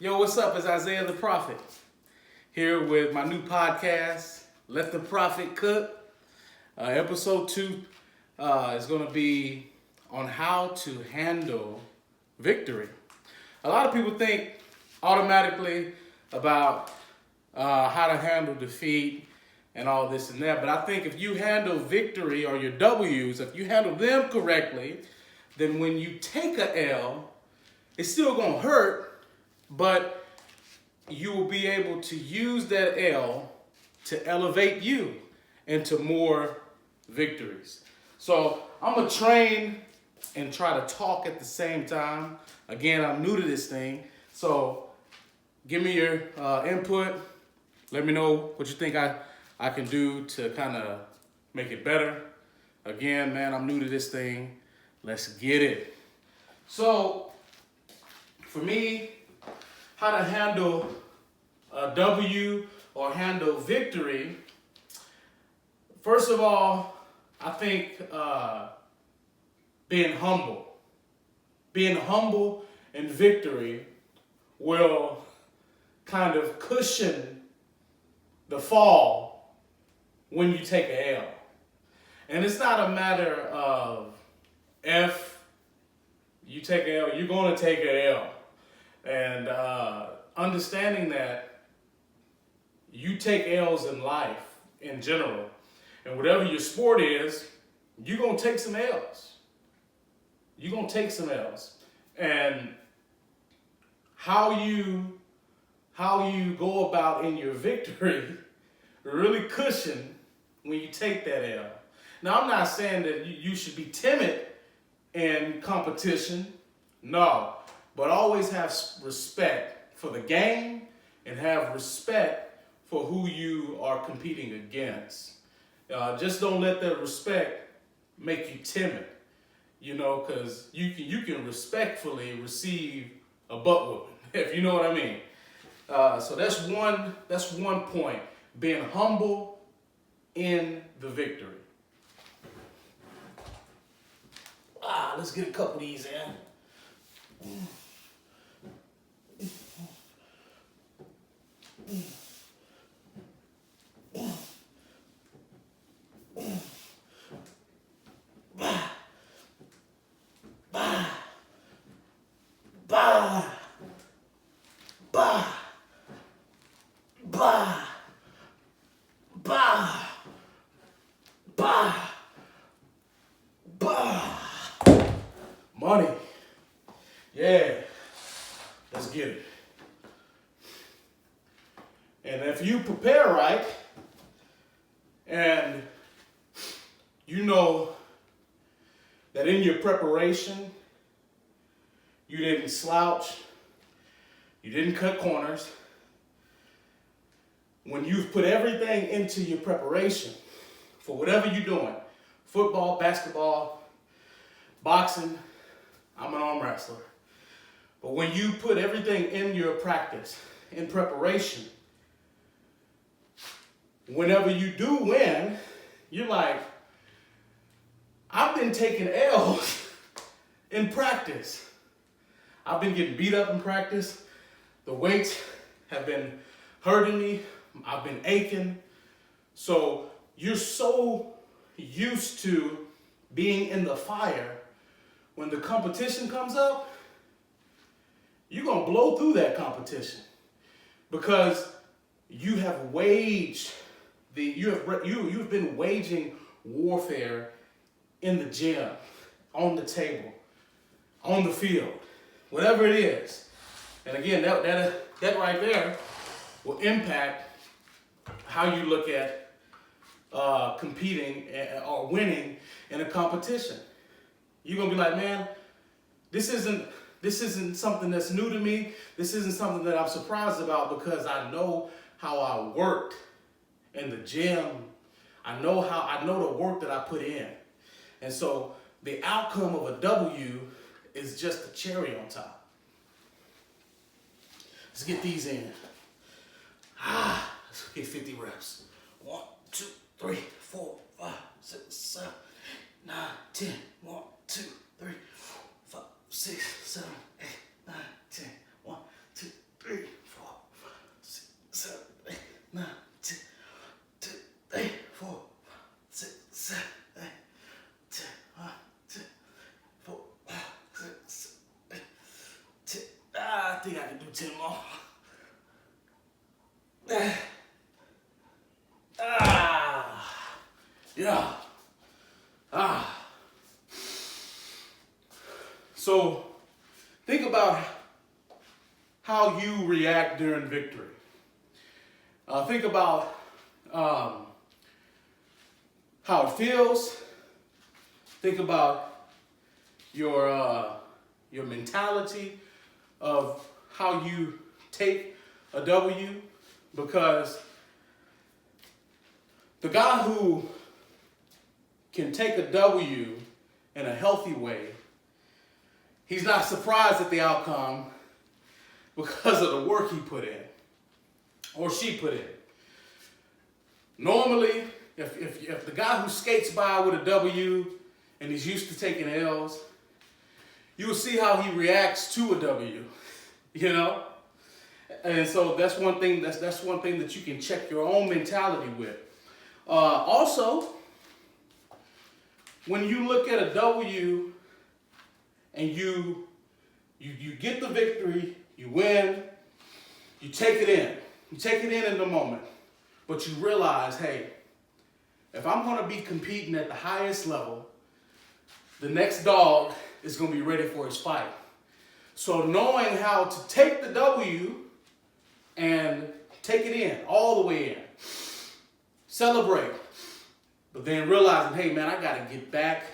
Yo, what's up? It's Isaiah the Prophet here with my new podcast, Let the Prophet Cook. Episode 2 is going to be on how to handle victory. A lot of people think automatically about how to handle defeat and all this and that, but I think if you handle victory or your W's, if you handle them correctly, then when you take a L, it's still going to hurt, but you will be able to use that L to elevate you into more victories. So I'm going to train and try to talk at the same time. Again, I'm new to this thing. So give me your input. Let me know what you think I can do to kind of make it better. Again, man, I'm new to this thing. Let's get it. So for me, how to handle a W or handle victory. First of all, I think being humble in victory will kind of cushion the fall when you take a L. And it's not a matter of if you take a L, you're going to take a L. And understanding that you take L's in life in general, and whatever your sport is, you're going to take some L's. You're going to take some L's. And how you go about in your victory really cushion when you take that L. Now, I'm not saying that you should be timid in competition. No. But always have respect for the game and have respect for who you are competing against. Just don't let that respect make you timid, because you can respectfully receive a butt whooping, if you know what I mean. So that's one point, being humble in the victory. Let's get a couple of these in. Money. Yeah. Let's get it. And if you prepare right, and you know that in your preparation, you didn't slouch, you didn't cut corners, when you've put everything into your preparation for whatever you're doing, football, basketball, boxing, I'm an arm wrestler. But when you put everything in your practice, in preparation, whenever you do win, you're like, I've been taking L's in practice. I've been getting beat up in practice. The weights have been hurting me. I've been aching. So you're so used to being in the fire. When the competition comes up, you're going to blow through that competition because you have waged you've been waging warfare in the gym, on the table, on the field, whatever it is. And again, that right there will impact how you look at competing or winning in a competition. You're gonna be like, man, this isn't something that's new to me. This isn't something that I'm surprised about because I know how I worked in the gym. I know the work that I put in. And so the outcome of a W is just the cherry on top. Let's get these in. Let's get 50 reps. 1, 2, 3, 4, 5, 6, 7, 9, 10. 1, 2, 3, 4, 5, 6, 7, 8, 9, 10. 1, 2, 3, think I can do 10 more. Yeah. So think about how you react during victory. Think about how it feels. Think about your mentality of how you take a W, because the guy who can take a W in a healthy way, he's not surprised at the outcome because of the work he put in or she put in. Normally, if the guy who skates by with a W and he's used to taking L's, you will see how he reacts to a W, you know? And so that's one thing that you can check your own mentality with. Also, when you look at a W and you get the victory, you win, you take it in. You take it in the moment, but you realize, hey, if I'm going to be competing at the highest level, the next dog is going to be ready for his fight. So knowing how to take the W and take it in, all the way in, celebrate, but then realizing, hey man, I got to get back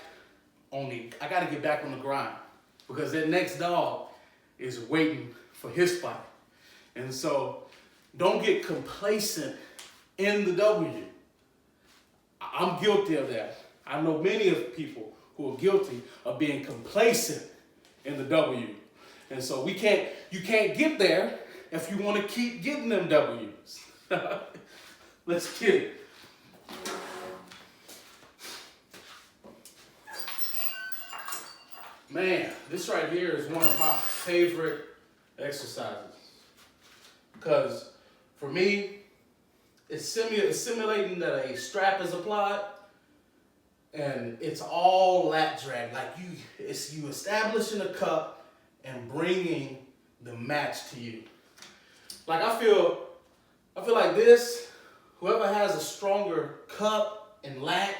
on the grind, because that next dog is waiting for his fight. And so don't get complacent in the W. I'm guilty of that. I know many of people who are guilty of being complacent in the W. And so you can't get there if you want to keep getting them W's. Let's get it. Man, this right here is one of my favorite exercises, because for me, it's simulating that a strap is applied, and it's all lat drag. Like you establishing a cup and bringing the match to you. Like I feel like this, whoever has a stronger cup and lat,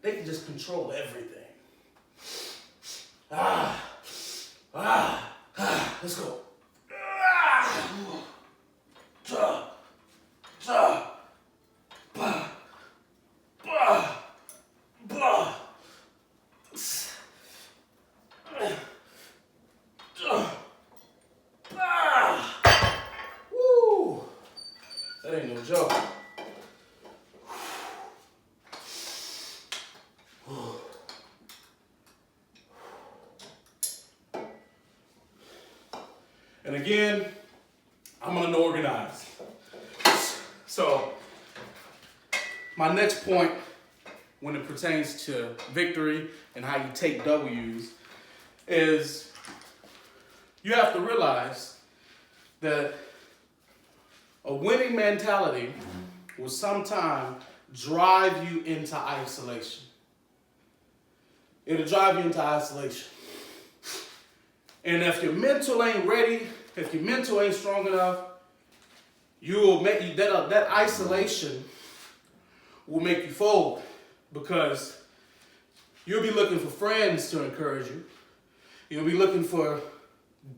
they can just control everything. Let's go. Woo! That ain't no joke. And again, I'm unorganized. So my next point when it pertains to victory and how you take W's is you have to realize that a winning mentality will sometimes drive you into isolation. It'll drive you into isolation. And if your mental ain't ready, if your mental ain't strong enough, that isolation will make you fold, because you'll be looking for friends to encourage you. You'll be looking for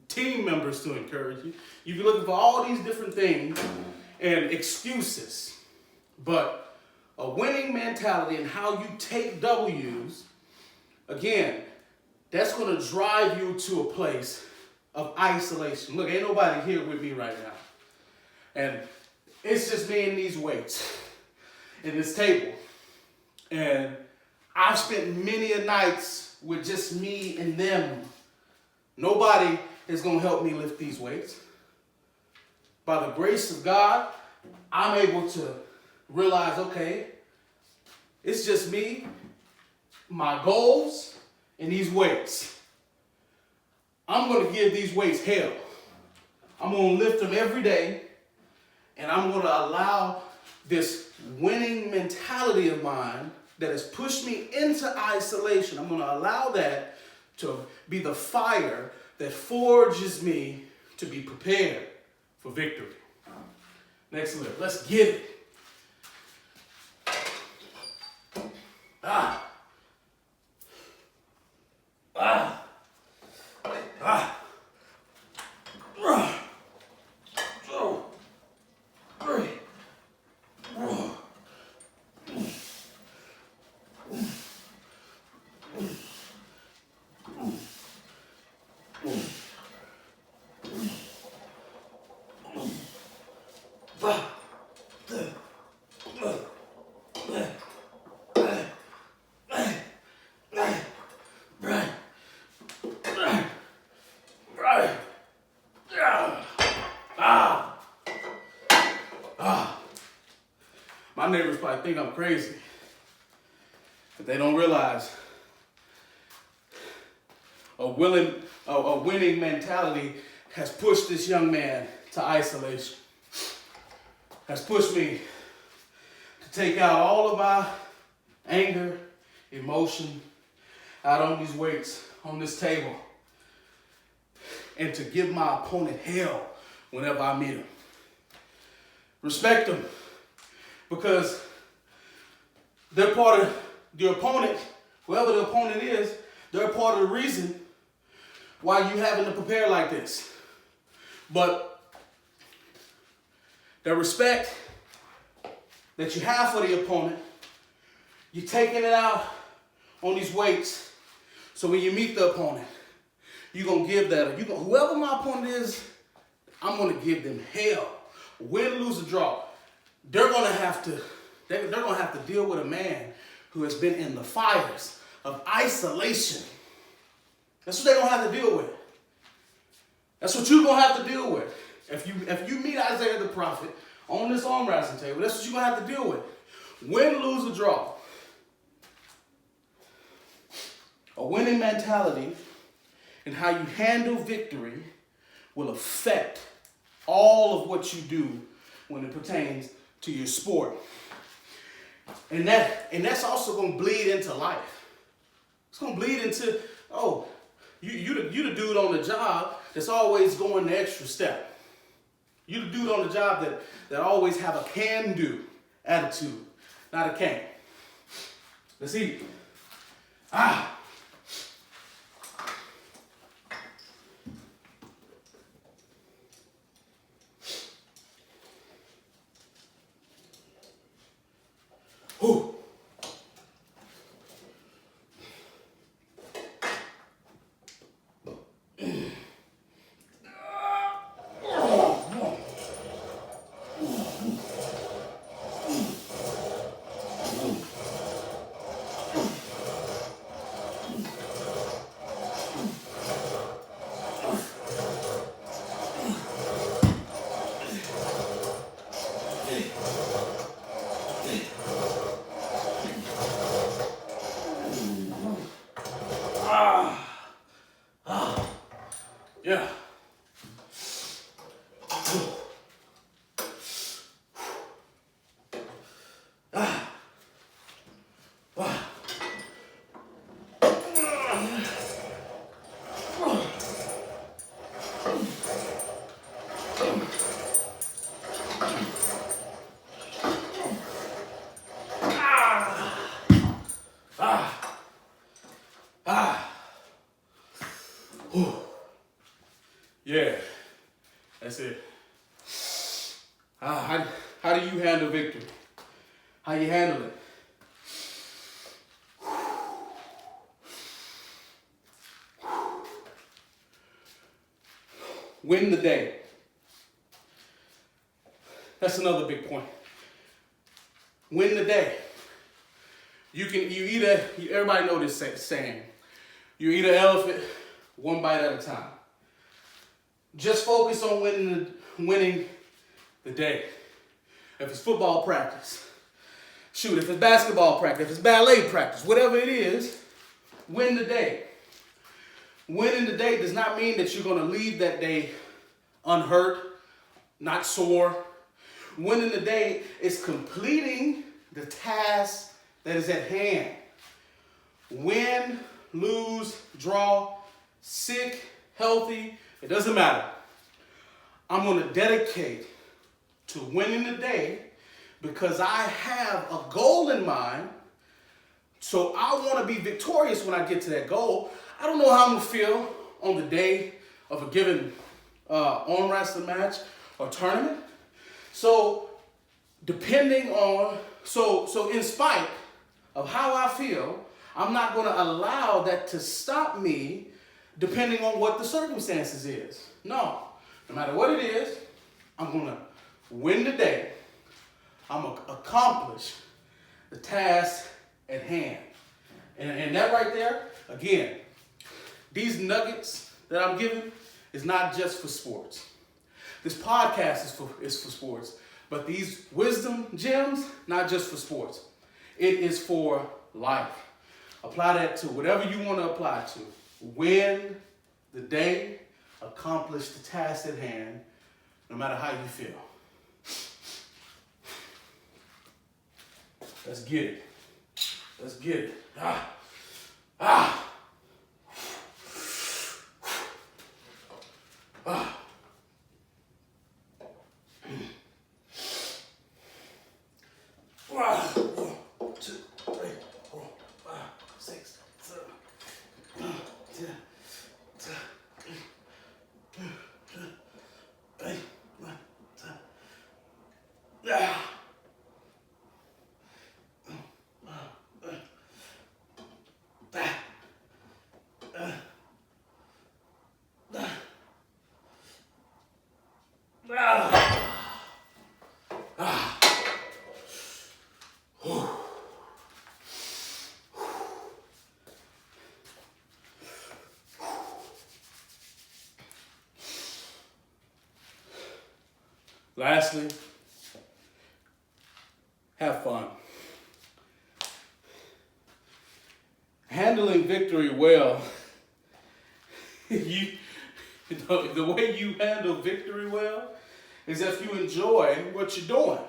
team members to encourage you. You'll be looking for all these different things and excuses. But a winning mentality and how you take W's, again, that's going to drive you to a place of isolation. Look, ain't nobody here with me right now. And it's just me and these weights in this table. And I've spent many a nights with just me and them. Nobody is going to help me lift these weights. By the grace of God, I'm able to realize, okay, it's just me, my goals, and these weights. I'm going to give these weights hell. I'm going to lift them every day, and I'm going to allow this winning mentality of mine that has pushed me into isolation, I'm going to allow that to be the fire that forges me to be prepared for victory. Next lift. Let's get it. Ah. Ah. Ah. My neighbors probably think I'm crazy, but they don't realize a winning mentality has pushed this young man to isolation, has pushed me to take out all of my anger, emotion out on these weights, on this table, and to give my opponent hell whenever I meet him. Respect them, because they're part of the opponent, whoever the opponent is, they're part of the reason why you having to prepare like this. But the respect that you have for the opponent, you're taking it out on these weights. So when you meet the opponent, you're going to give that. Whoever my opponent is, I'm going to give them hell. Win, lose, or draw. They're going to have to deal with a man who has been in the fires of isolation. That's what they're going to have to deal with. That's what you're going to have to deal with. If you meet Isaiah the prophet on this arm wrestling table, that's what you're going to have to deal with. Win, lose, or draw. A winning mentality and how you handle victory will affect all of what you do when it pertains to your sport. And that's also going to bleed into life. It's going to bleed into, you the dude on the job that's always going the extra step. You the dude on the job that always have a can-do attitude, not a can. Let's eat. Ooh. Yeah. Yeah, that's it. How do you handle victory? How you handle it? Win the day. That's another big point. Win the day. Everybody know this saying. You eat an elephant one bite at a time. Just focus on winning the day. If it's football practice, shoot, if it's basketball practice, if it's ballet practice, whatever it is, win the day. Winning the day does not mean that you're going to leave that day unhurt, not sore. Winning the day is completing the task that is at hand. Win, lose, draw, sick, healthy, it doesn't matter. I'm going to dedicate to winning the day because I have a goal in mind. So I want to be victorious when I get to that goal. I don't know how I'm going to feel on the day of a given arm wrestling match or tournament. So depending on, so in spite of how I feel, I'm not going to allow that to stop me depending on what the circumstances is. No matter what it is, I'm going to win the day. I'm going to accomplish the task at hand. And that right there, again, these nuggets that I'm giving is not just for sports. This podcast is for sports. But these wisdom gems, not just for sports. It is for life. Apply that to whatever you want to apply to. Win the day, accomplish the task at hand, no matter how you feel. Let's get it. Let's get it. Ah. Lastly, have fun. Handling victory well, the way you handle victory well is if you enjoy what you're doing.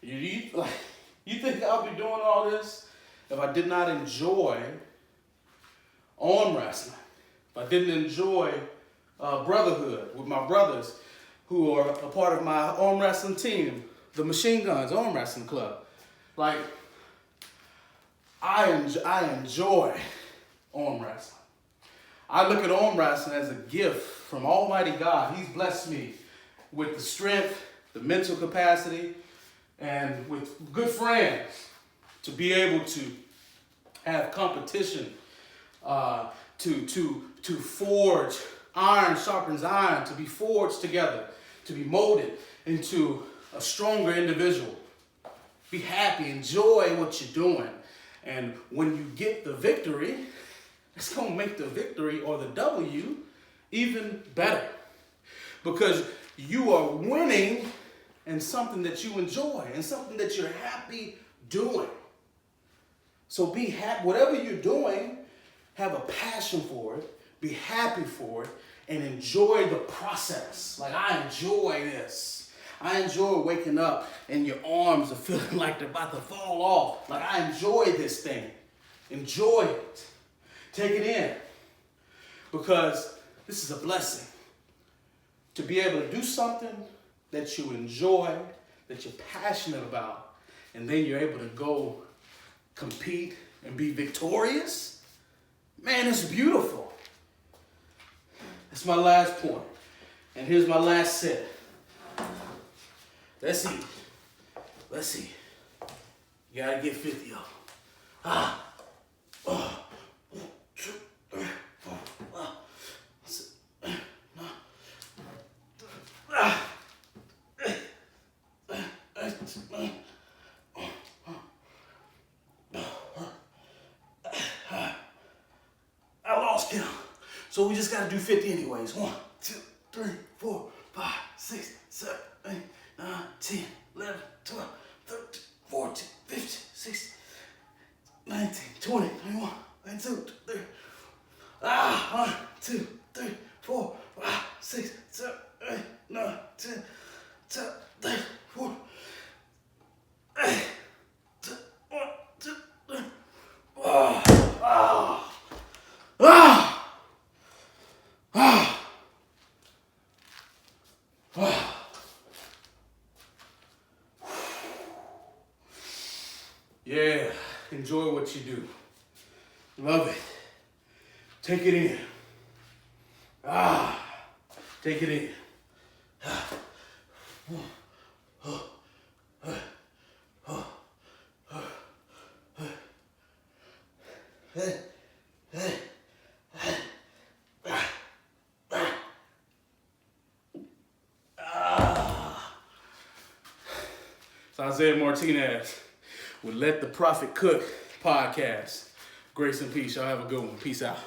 You think I'll be doing all this if I did not enjoy arm wrestling, if I didn't enjoy brotherhood with my brothers who are a part of my arm wrestling team, the Machine Guns Arm Wrestling Club. Like, I enjoy arm wrestling. I look at arm wrestling as a gift from Almighty God. He's blessed me with the strength, the mental capacity, and with good friends to be able to have competition, to forge. Iron sharpens iron, to be forged together, to be molded into a stronger individual. Be happy, enjoy what you're doing. And when you get the victory, it's going to make the victory or the W even better. Because you are winning in something that you enjoy and something that you're happy doing. So be happy. Whatever you're doing, have a passion for it. Be happy for it and enjoy the process. Like, I enjoy this. I enjoy waking up and your arms are feeling like they're about to fall off. Like, I enjoy this thing. Enjoy it. Take it in. Because this is a blessing. To be able to do something that you enjoy, that you're passionate about, and then you're able to go compete and be victorious. Man, it's beautiful. That's my last point. And here's my last set. Let's see. Let's see. You gotta get 50 of them. 1, 2, 3, 4, 5, 6, 9. I lost count. So we just gotta do 50 anyways. 1, 2, 3, 4, 5, 6, 7, 8, 9, 10, 11, 12, 13, 14, 15, 16, 19, 20, 21, 22, 23. 1, 2, 3, 4, 5, 6, 7, 8, 9, 10, 12, 13, 14. 1, 2, 3. Yeah, enjoy what you do. Love it. Take it in. Take it in. It's Isaiah Martinez with Let the Prophet Cook podcast. Grace and peace. Y'all have a good one. Peace out.